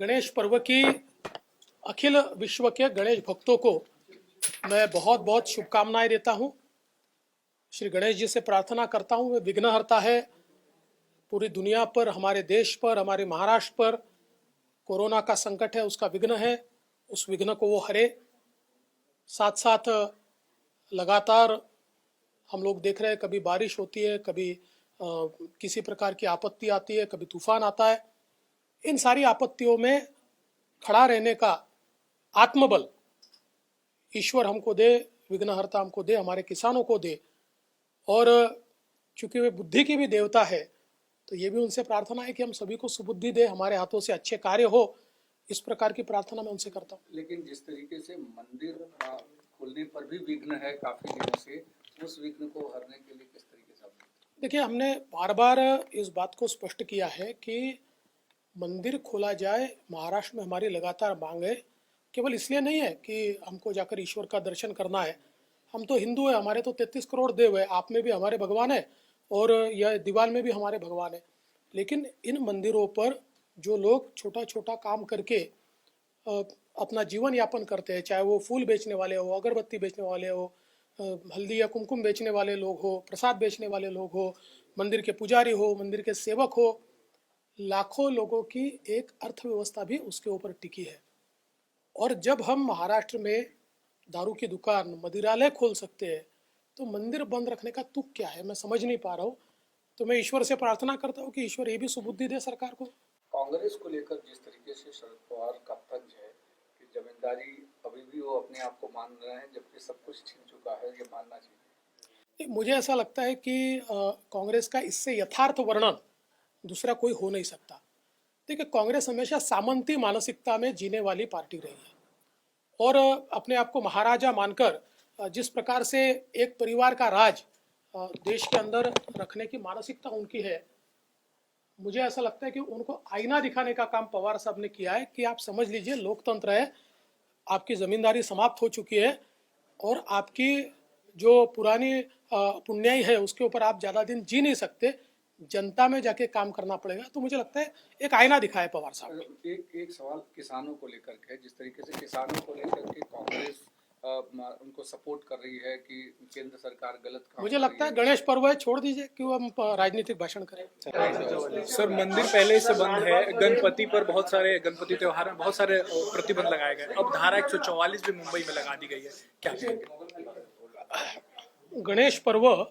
गणेश पर्व की अखिल विश्व के गणेश भक्तों को मैं बहुत बहुत शुभकामनाएं देता हूं। श्री गणेश जी से प्रार्थना करता हूं, वे विघ्नहर्ता है। पूरी दुनिया पर, हमारे देश पर, हमारे महाराष्ट्र पर कोरोना का संकट है, उसका विघ्न है, उस विघ्न को वो हरे। साथ साथ लगातार हम लोग देख रहे हैं, कभी बारिश होती है, कभी किसी प्रकार की आपत्ति आती है, कभी तूफान आता है। इन सारी आपत्तियों में खड़ा रहने का आत्मबल ईश्वर हमको दे, विघ्नहर्ता हमको दे, हमारे किसानों को दे। और चूंकि वे बुद्धि की भी देवता है, तो ये भी उनसे प्रार्थना है कि हम सभी को सुबुद्धि दे, हमारे हाथों से अच्छे कार्य हो। इस प्रकार की प्रार्थना मैं उनसे करता हूँ। लेकिन जिस तरीके से मंदिर खोलने पर भी विघ्न है काफी दिनों से, उस विघ्न को हरने के लिए किस तरीके से? देखिए, हमने बार बार इस बात को स्पष्ट किया है कि मंदिर खोला जाए, महाराष्ट्र में हमारी लगातार मांग है। केवल इसलिए नहीं है कि हमको जाकर ईश्वर का दर्शन करना है, हम तो हिंदू हैं, हमारे तो 33 करोड़ देव है, आप में भी हमारे भगवान है और यह दीवाल में भी हमारे भगवान है। लेकिन इन मंदिरों पर जो लोग छोटा छोटा काम करके अपना जीवन यापन करते हैं, चाहे वो फूल बेचने वाले हो, अगरबत्ती बेचने वाले हो, हल्दी या कुमकुम बेचने वाले लोग हो, प्रसाद बेचने वाले लोग हो, मंदिर के पुजारी हो, मंदिर के सेवक हो, लाखों लोगों की एक अर्थव्यवस्था भी उसके ऊपर टिकी है। और जब हम महाराष्ट्र में दारू की दुकान, मदिरालय खोल सकते हैं, तो मंदिर बंद रखने का तुक क्या है, मैं समझ नहीं पा रहा हूँ। तो मैं ईश्वर से प्रार्थना करता हूँ कि ईश्वर ये भी सुबुद्धि दे सरकार को। कांग्रेस को लेकर जिस तरीके से शरद पवार का तंज है कि जमींदारी अभी भी वो अपने आप को मान रहे हैं, जबकि सब कुछ छिन चुका है, ये मानना चाहिए। मुझे ऐसा लगता है कि कांग्रेस का इससे यथार्थ वर्णन दूसरा कोई हो नहीं सकता। देखिए, कांग्रेस हमेशा सामंती मानसिकता में जीने वाली पार्टी रही है और अपने आप को महाराजा मानकर जिस प्रकार से एक परिवार का राज देश के अंदर रखने की मानसिकता उनकी है, मुझे ऐसा लगता है कि उनको आईना दिखाने का काम पवार साहब ने किया है कि आप समझ लीजिए, लोकतंत्र है, आपकी जमींदारी समाप्त हो चुकी है और आपकी जो पुरानी पुण्याई है उसके ऊपर आप ज़्यादा दिन जी नहीं सकते, जनता में जाके काम करना पड़ेगा। तो मुझे लगता है एक आईना दिखाया पवार साहब। एक सवाल किसानों को लेकर के, जिस तरीके से किसानों को लेकर के कांग्रेस उनको सपोर्ट कर रही है कि केंद्र सरकार गलत काम मुझे लगता है गणेश पर्व है, छोड़ दीजिए कि वो हम राजनीतिक भाषण करें। सर, मंदिर पहले से बंद है, गणपति पर बहुत सारे, गणपति त्योहार में बहुत सारे प्रतिबंध लगाए गए, अब धारा 144 भी मुंबई में लगा दी गई है, क्या कहेंगे? गणेश पर्व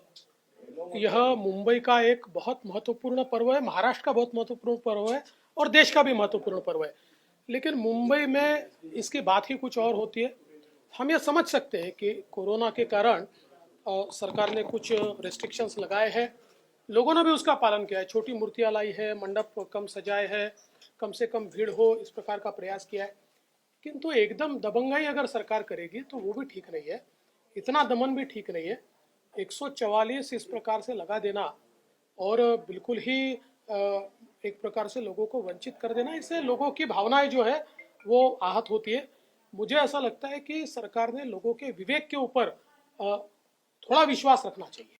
यह मुंबई का एक बहुत महत्वपूर्ण पर्व है, महाराष्ट्र का बहुत महत्वपूर्ण पर्व है और देश का भी महत्वपूर्ण पर्व है। लेकिन मुंबई में इसकी बात ही कुछ और होती है। हम ये समझ सकते हैं कि कोरोना के कारण सरकार ने कुछ रेस्ट्रिक्शंस लगाए हैं, लोगों ने भी उसका पालन किया है, छोटी मूर्तियाँ लाई है, मंडप कम सजाए हैं, कम से कम भीड़ हो, इस प्रकार का प्रयास किया है। किंतु एकदम दबंगाई अगर सरकार करेगी तो वो भी ठीक नहीं है, इतना दमन भी ठीक नहीं है। 144 इस प्रकार से लगा देना और बिल्कुल ही एक प्रकार से लोगों को वंचित कर देना, इससे लोगों की भावनाएं जो है वो आहत होती है। मुझे ऐसा लगता है कि सरकार ने लोगों के विवेक के ऊपर थोड़ा विश्वास रखना चाहिए।